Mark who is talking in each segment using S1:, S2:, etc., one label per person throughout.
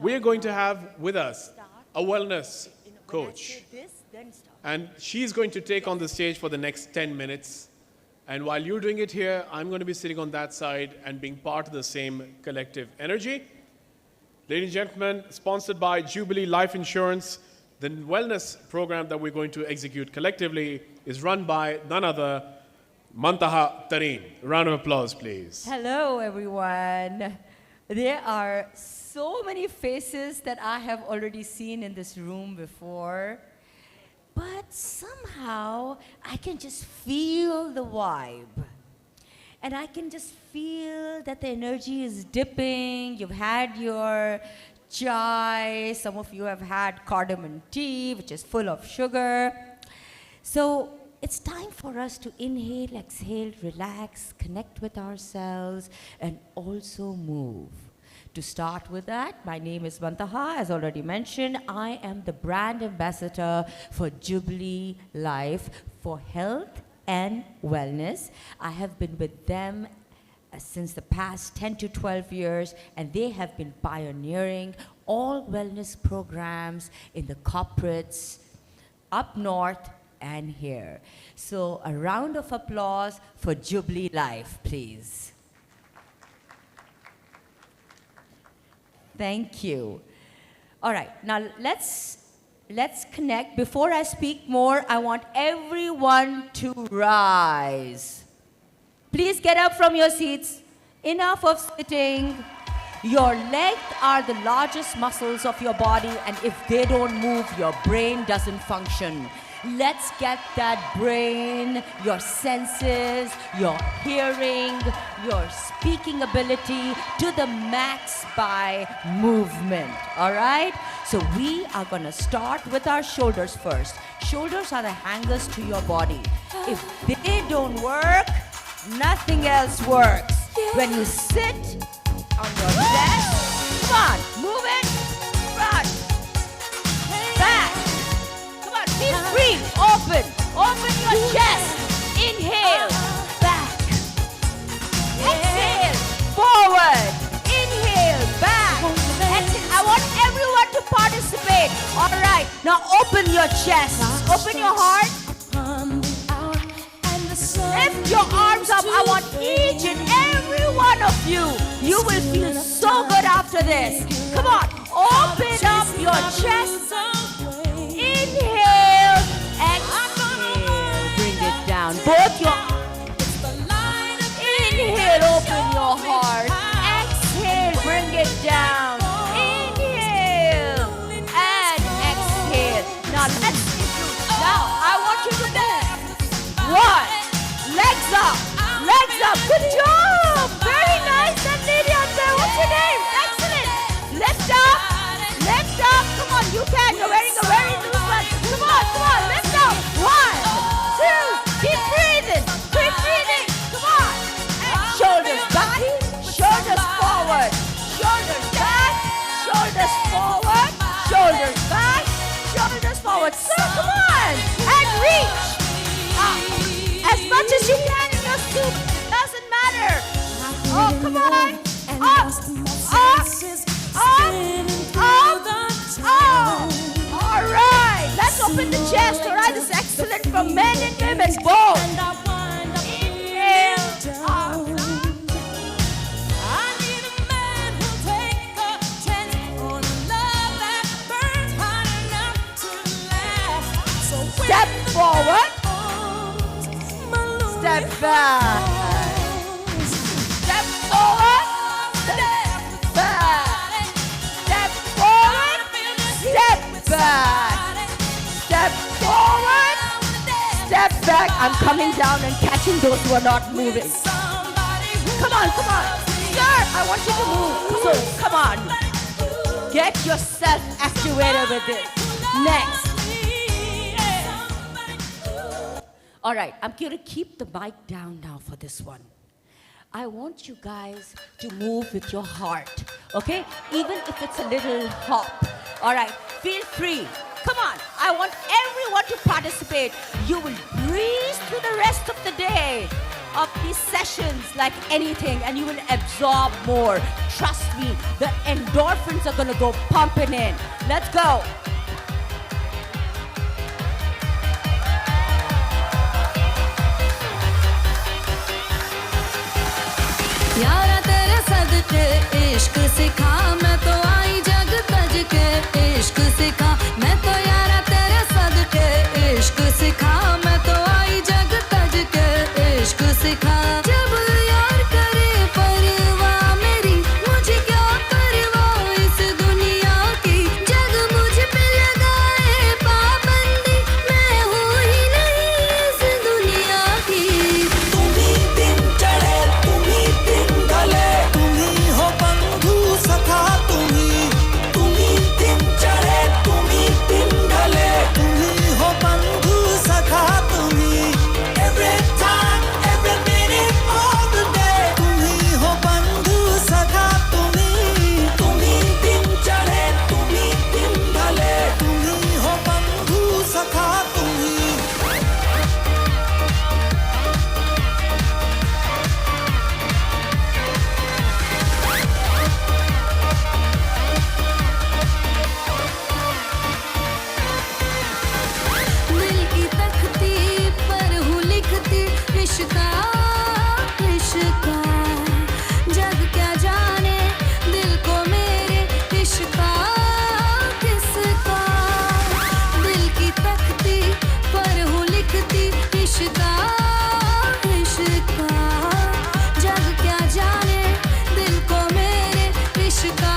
S1: we're going to have with us a wellness coach. And she's going to take on the stage for the next 10 minutes. And while you're doing it here, I'm going to be sitting on that side and being part of the same collective energy. Ladies and gentlemen, sponsored by Jubilee Life Insurance, the wellness program that we're going to execute collectively is run by none other, Mantaha Tareen. A round of applause, please.
S2: Hello, everyone. There are so many faces that I have already seen in this room before, but somehow I can just feel the vibe. And I can just feel that the energy is dipping. You've had your chai. Some of you have had cardamom tea, which is full of sugar. So it's time for us to inhale, exhale, relax, connect with ourselves, and also move. To start with that, my name is Mantaha. As already mentioned, I am the brand ambassador for Jubilee Life for health and wellness. I have been with them since the past 10 to 12 years, and they have been pioneering all wellness programs in the corporates up north and here. So a round of applause for Jubilee Life, please. Thank you. All right, now let's connect. Before I speak more, I want everyone to rise. Please get up from your seats. Enough of sitting. Your legs are the largest muscles of your body, and if they don't move, your brain doesn't function. Let's get that brain, your senses, your hearing, your speaking ability to the max by movement, all right? So we are gonna start with our shoulders first. Shoulders are the hangers to your body. If they don't work, nothing else works. When you sit on your chest, come on, move it, front, back. Feel free, open your chest. Inhale, back. Exhale, forward. Inhale, back. Exhale. I want everyone to participate. All right, now open your chest. Open your heart. Lift your arms up. I want each and every one of you. You will feel so good after this. Come on, open up your chest. Inhale, exhale, bring it down. Both your inhale, open your heart. Exhale, bring it down. Inhale and exhale. Now let's do. Now I want you to move. One, legs up, legs up. Good job. Very nice. That lady out there. What's your name? Excellent. Lift up, lift up. Come on, you can. You're wearing a very loose. Come on, lift up. 1, 2, keep breathing. Keep breathing. Come on. And shoulders back, shoulders forward. Shoulders back, shoulders forward. Shoulders back, shoulders forward. So come on. And reach up. As much as you can in your suit. Doesn't matter. Oh, come on. Up, up. All right, let's open the chest. All right, this is excellent for men and women both. Inhale, up. Step forward. Step back. Step forward. Step back. Step forward. Step back. Step forward. Step back. I'm coming down and catching those who are not moving. Come on, come on. Sir, I want you to move. So, come on. Get yourself activated with this. Next. All right, I'm going to keep the mic down now for this one. I want you guys to move with your heart, okay? Even if it's a little hop. All right, feel free. Come on, I want everyone to participate. You will breeze through the rest of the day. of these sessions like anything, and you will absorb more. Trust me, the endorphins are gonna go pumping in. Let's go.
S3: यारा तेरे सदके इश्क सिखा मैं तो आई जग तज के इश्क सिखा मैं तो यारा तेरे सदके इश्क सिखा मैं तो आई जग तज के इश्क सिखा जब यार करे परवाह मेरी मुझे क्या परवाह इस दुनिया की जग मुझ पे लगाए पाबंदी मैं हूँ ही नहीं इस दुनिया की
S4: तुम्ही दिन चढ़े तुम्ही दिन ढले तुम्ही हो बंधु सखा तुम्ही दिन चढ़े तुम्ही दिन ढले तुम्ही हो बंधु सखा तुम्ही every time every minute all the day तुम्ही हो बंधु सखा तुम्ही दिन चढ़े तुम्ही दिन ढले तुम्ही हो बंधु सखा तुम्ही
S3: दिल की तख्ती पर हूँ लिखती इश्का इश्का जग क्या जाने दिल को मेरे इश्का किसका दिल की तख्ती पर हूँ लिखती इश्का इश्का जग क्या जाने दिल को मेरे इश्का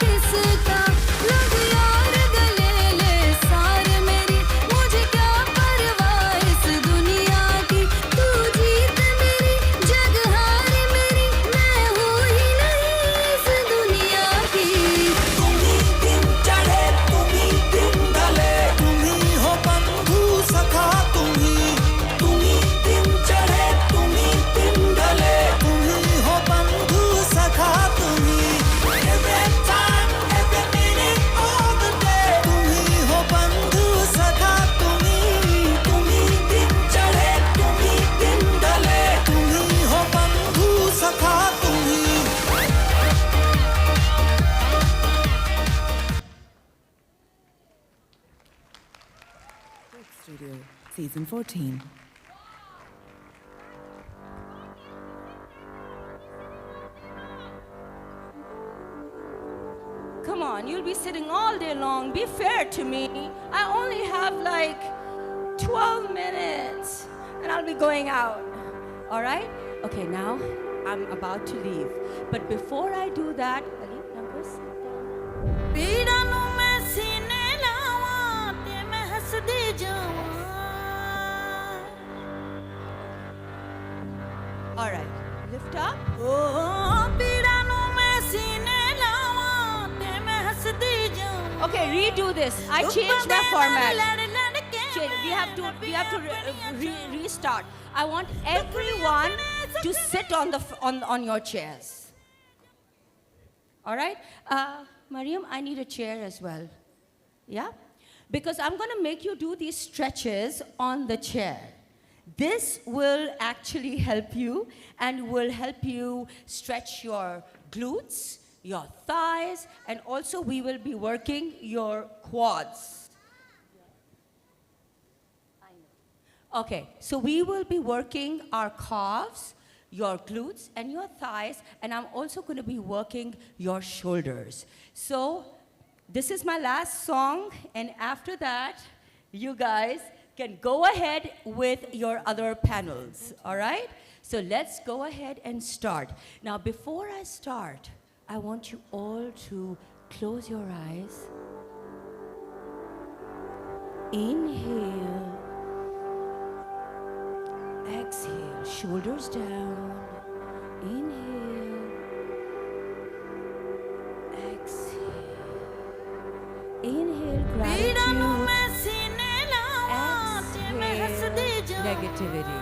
S3: किसका लग यार गले ले सारे मेरी मुझे क्या परवाह इस दुनिया की तू जीत मेरी जग हार मेरी मैं हूँ ही नहीं इस दुनिया की
S4: तुम्ही दिन चढ़े तुम्ही दिन ढले तुम्ही हो बंधु सखा तुम्ही दिन चढ़े तुम्ही दिन ढले तुम्ही हो बंधु सखा तुम्ही every time every minute all the day तुम्ही हो बंधु सखा तुम्ही दिन चढ़े तुम्ही दिन ढले तुम्ही हो बंधु सखा तुम्ही
S5: Studio, Season 14.
S2: Come on, you'll be sitting all day long. Be fair to me. I only have like 12 minutes and I'll be going out. All right? Okay, now I'm about to leave. But before I do that, Ali, numbers?
S3: पीड़ा नू मैं सीने लावां ते मैं हसदी जावां
S2: All right, lift up.
S3: ओ पीड़ा नू मैं सीने लावां ते मैं हसदी जावां
S2: Okay, redo this. I changed my format. We have to restart. I want everyone to sit on your chairs. All right? Mariam, I need a chair as well. Yeah? Because I'm going to make you do these stretches on the chair. This will actually help you and will help you stretch your glutes, your thighs, and also we will be working your quads. Okay, so we will be working our calves, your glutes, and your thighs, and I'm also going to be working your shoulders. So this is my last song, and after that, you guys can go ahead with your other panels, all right? So let's go ahead and start. Now, before I start, I want you all to close your eyes. Inhale. Exhale, shoulders down. Inhale. Exhale. Inhale,
S3: पीड़ा नू
S2: gratitude.
S3: मैं सीने लावां ते मैं हसदी
S2: Exhale,
S3: जावां
S2: negativity.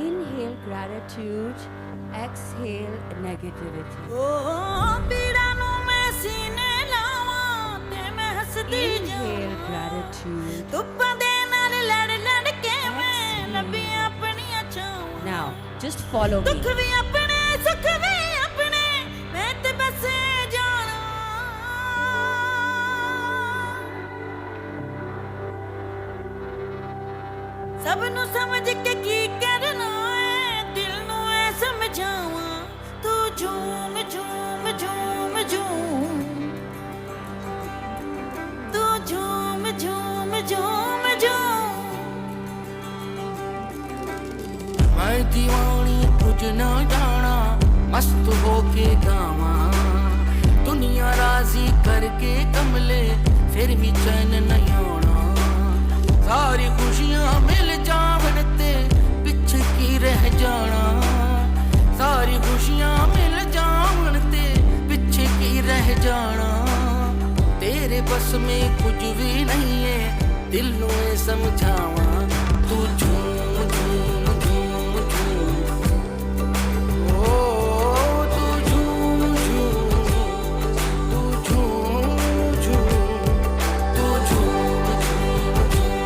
S2: Inhale, gratitude. Exhale, negativity.
S3: ओ पीड़ा नू मैं सीने लावां ते मैं हसदी जावां
S2: Inhale, gratitude.
S3: ਧੁੱਪਾਂ ਦੇ ਨਾਲ ਲੜ ਲੜ ਕੇ ਮੈਂ ਲੱਭੀਆਂ ਆਪਣੀਆਂ ਛਾਂ
S2: Just follow me.
S6: ਦੁੱਖ ਵੀ ਆਪਣੇ ਸੁੱਖ ਵੀ ਆਪਣੇ ਮੈਂ ਤੇ ਬਸ ਜਾਣਾ ਸਭ ਨੂੰ ਸਮਝ ਕੇ ਕੀ ਕਰਨਾ ਹੈ ਦਿਲ ਨੂੰ ਐ ਸਮਝਾਵਾਂ ਤੂੰ ਝੂਮ ਝੂਮ ਝੂਮ ਝੂਮ ਤੂੰ ਝੂਮ ਝੂਮ ਝੂਮ ਝੂਮ
S4: मैं दीवानी कुछ न जाना मस्त होके गावा दुनिया राजी करके कमले फिर भी चैन नहीं आना सारी खुशियां मिल जावन ते पिछे की रह जाना सारी खुशियां मिल जावन ते पिछे की रह जाना तेरे बस में कुछ भी नहीं है दिल नू ये समझावा तू झूम झूम झूम झूम ओ तू झूम झूम तू झूम झूम तू झूम झूम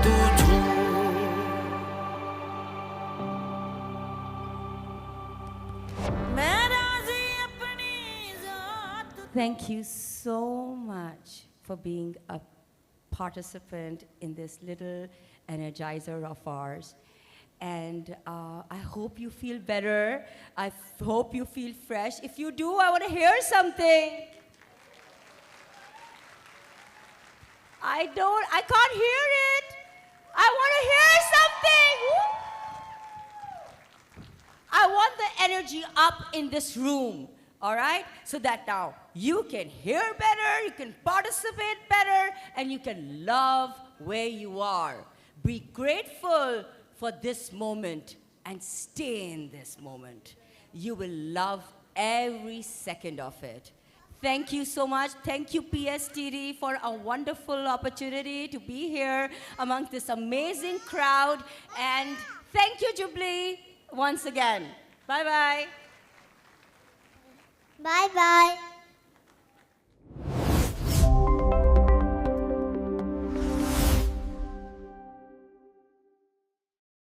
S4: तू झूम
S6: मैं राजी अपनी जात
S2: Thank you so much for being a participant in this little energizer of ours. And I hope you feel better. I hope you feel fresh. If you do, I want to hear something. I can't hear it. I want to hear something. Woo! I want the energy up in this room, all right? So that now you can hear better, you can participate better, and you can love where you are. Be grateful for this moment and stay in this moment. You will love every second of it. Thank you so much. Thank you, PSTD, for a wonderful opportunity to be here amongst this amazing crowd. And thank you, Jubilee, once again. Bye-bye.
S7: Bye bye.